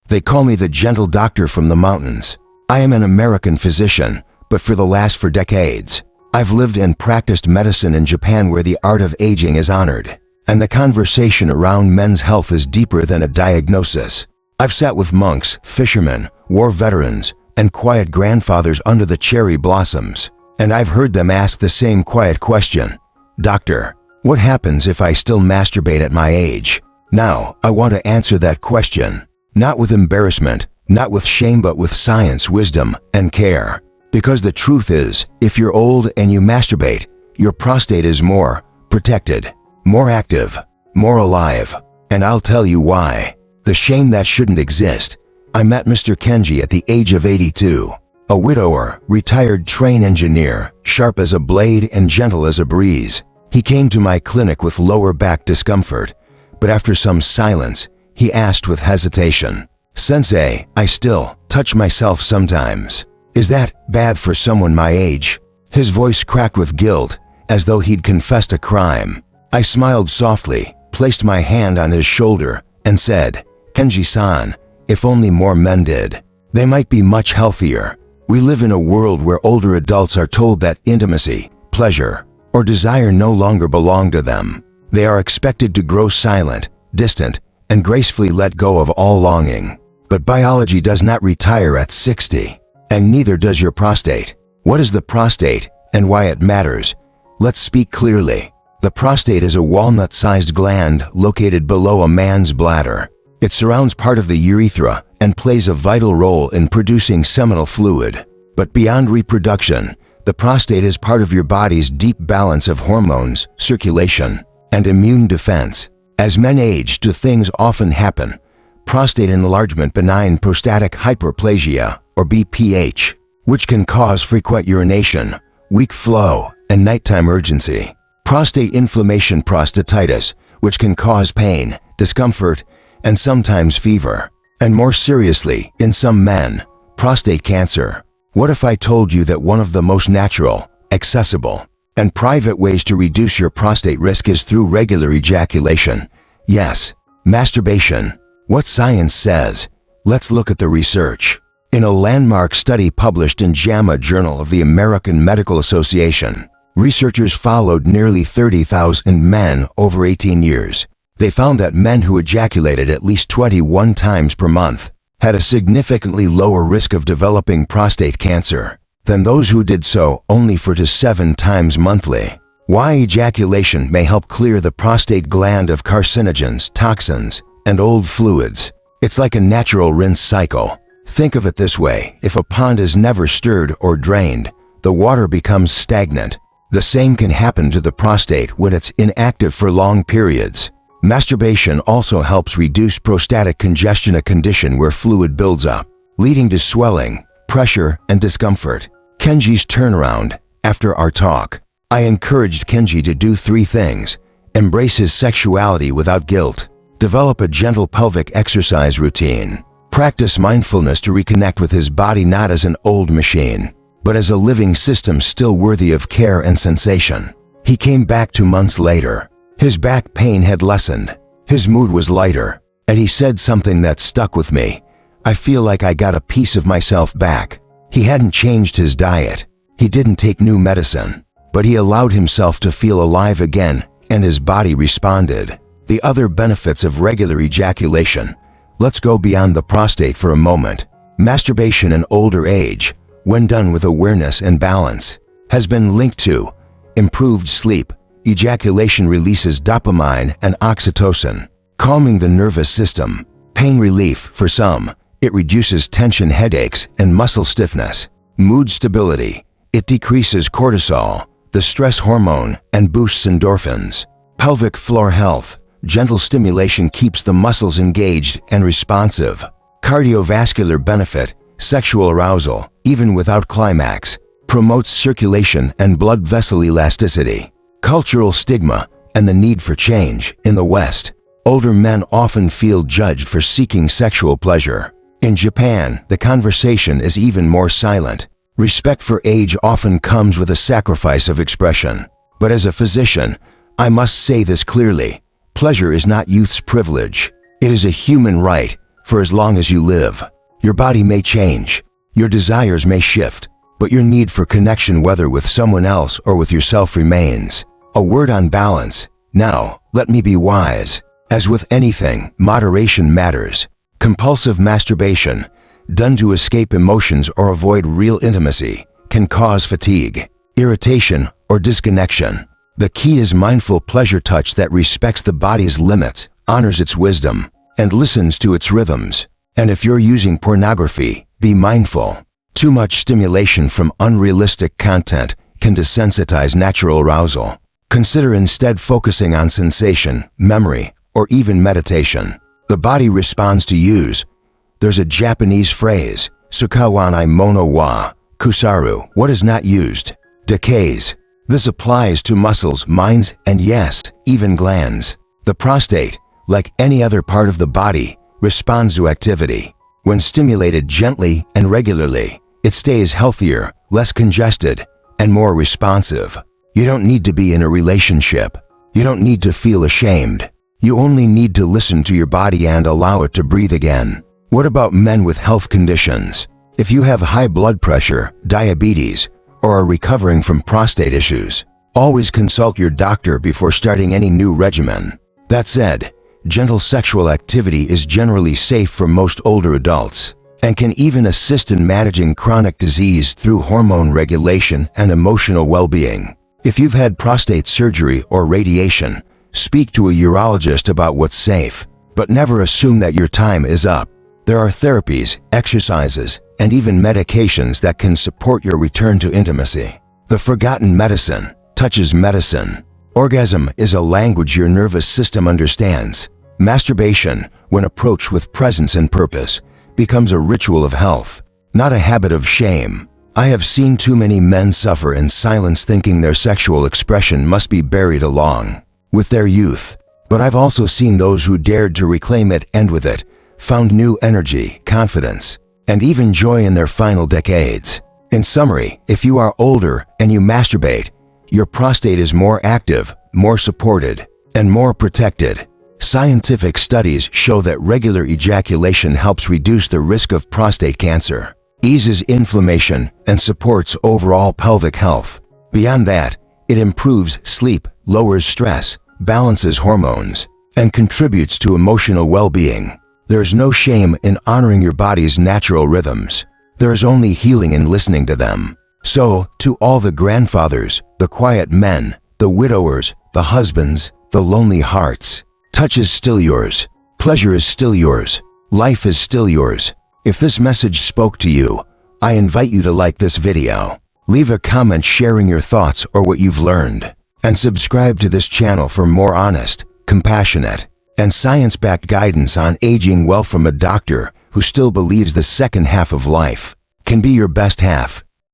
They call me the gentle doctor from the mountains. I am an American physician, but for the last 4 decades, I've lived and practiced medicine in Japan, where the art of aging is honored, and the conversation around men's health is deeper than a diagnosis. I've sat with monks, fishermen, war veterans, and quiet grandfathers under the cherry blossoms, and I've heard them ask the same quiet question: "Doctor, what happens if I still masturbate at my age?" Now, I want to answer that question, not with embarrassment, not with shame, but with science, wisdom, and care. Because the truth is, if you're old and you masturbate, your prostate is more protected, more active, more alive. And I'll tell you why. The shame that shouldn't exist. I met Mr. Kenji at the age of 82. A widower, retired train engineer, sharp as a blade and gentle as a breeze. He came to my clinic with lower back discomfort, but after some silence, he asked with hesitation, "Sensei, I still touch myself sometimes. Is that bad for someone my age?" His voice cracked with guilt, as though he'd confessed a crime. I smiled softly, placed my hand on his shoulder, and said, "Kenji-san, if only more men did, they might be much healthier. We live in a world where older adults are told that intimacy, pleasure, or desire no longer belong to them. They are expected to grow silent, distant, and gracefully let go of all longing. But biology does not retire at 60. And neither does your prostate. What is the prostate, and why it matters? Let's speak clearly. The prostate is a walnut-sized gland located below a man's bladder. It surrounds part of the urethra and plays a vital role in producing seminal fluid. But beyond reproduction, the prostate is part of your body's deep balance of hormones, circulation, and immune defense. As men age, two things often happen: prostate enlargement, benign prostatic hyperplasia, or BPH, which can cause frequent urination, weak flow, and nighttime urgency. Prostate inflammation, prostatitis, which can cause pain, discomfort, and sometimes fever. And more seriously, in some men, prostate cancer. What if I told you that one of the most natural, accessible, and private ways to reduce your prostate risk is through regular ejaculation? Yes, masturbation. What science says. Let's look at the research. In a landmark study published in JAMA Journal of the American Medical Association, researchers followed nearly 30,000 men over 18 years. They found that men who ejaculated at least 21 times per month had a significantly lower risk of developing prostate cancer than those who did so only 4 to 7 times monthly. Why ejaculation may help clear the prostate gland of carcinogens, toxins, and old fluids. It's like a natural rinse cycle. Think of it this way: if a pond is never stirred or drained, the water becomes stagnant. The same can happen to the prostate when it's inactive for long periods. Masturbation also helps reduce prostatic congestion, a condition where fluid builds up, leading to swelling, pressure, and discomfort. Kenji's turnaround. After our talk, I encouraged Kenji to do 3 things: embrace his sexuality without guilt, develop a gentle pelvic exercise routine, practice mindfulness to reconnect with his body not as an old machine, but as a living system still worthy of care and sensation. He came back 2 months later. His back pain had lessened, his mood was lighter, and he said something that stuck with me: "I feel like I got a piece of myself back." He hadn't changed his diet, he didn't take new medicine, but he allowed himself to feel alive again, and his body responded. The other benefits of regular ejaculation. Let's go beyond the prostate for a moment. Masturbation in older age, when done with awareness and balance, has been linked to improved sleep. Ejaculation releases dopamine and oxytocin, calming the nervous system. Pain relief. For some, it reduces tension, headaches, and muscle stiffness. Mood stability. It decreases cortisol, the stress hormone, and boosts endorphins. Pelvic floor health. Gentle stimulation keeps the muscles engaged and responsive. Cardiovascular benefit. Sexual arousal, even without climax, promotes circulation and blood vessel elasticity. Cultural stigma and the need for change. In the West, older men often feel judged for seeking sexual pleasure. In Japan, the conversation is even more silent. Respect for age often comes with a sacrifice of expression. But as a physician, I must say this clearly: pleasure is not youth's privilege. It is a human right. For as long as you live, your body may change, your desires may shift, but your need for connection, whether with someone else or with yourself, remains. A word on balance. Now, let me be wise. As with anything, moderation matters. Compulsive masturbation, done to escape emotions or avoid real intimacy, can cause fatigue, irritation, or disconnection. The key is mindful pleasure touch that respects the body's limits, honors its wisdom, and listens to its rhythms. And if you're using pornography, be mindful. Too much stimulation from unrealistic content can desensitize natural arousal. Consider instead focusing on sensation, memory, or even meditation. The body responds to use. There's a Japanese phrase, "Sukawanai mono wa kusaru," what is not used decays. This applies to muscles, minds, and yes, even glands. The prostate, like any other part of the body, responds to activity. When stimulated gently and regularly, it stays healthier, less congested, and more responsive. You don't need to be in a relationship. You don't need to feel ashamed. You only need to listen to your body and allow it to breathe again. What about men with health conditions? If you have high blood pressure, diabetes, or are recovering from prostate issues, always consult your doctor before starting any new regimen. That said, gentle sexual activity is generally safe for most older adults and can even assist in managing chronic disease through hormone regulation and emotional well-being. If you've had prostate surgery or radiation, speak to a urologist about what's safe, but never assume that your time is up. There are therapies, exercises, and even medications that can support your return to intimacy. The forgotten medicine, touch is medicine. Orgasm is a language your nervous system understands. Masturbation, when approached with presence and purpose, becomes a ritual of health, not a habit of shame. I have seen too many men suffer in silence, thinking their sexual expression must be buried along with their youth. But I've also seen those who dared to reclaim it and with it found new energy, confidence, and even joy in their final decades. In summary, if you are older and you masturbate, your prostate is more active, more supported, and more protected. Scientific studies show that regular ejaculation helps reduce the risk of prostate cancer, eases inflammation, and supports overall pelvic health. Beyond that, it improves sleep, lowers stress, balances hormones, and contributes to emotional well-being. There's no shame in honoring your body's natural rhythms. There is only healing in listening to them. So, to all the grandfathers, the quiet men, the widowers, the husbands, the lonely hearts, touch is still yours. Pleasure is still yours. Life is still yours. If this message spoke to you, I invite you to like this video. Leave a comment sharing your thoughts or what you've learned. And subscribe to this channel for more honest, compassionate, and science-backed guidance on aging well from a doctor who still believes the second half of life can be your best half.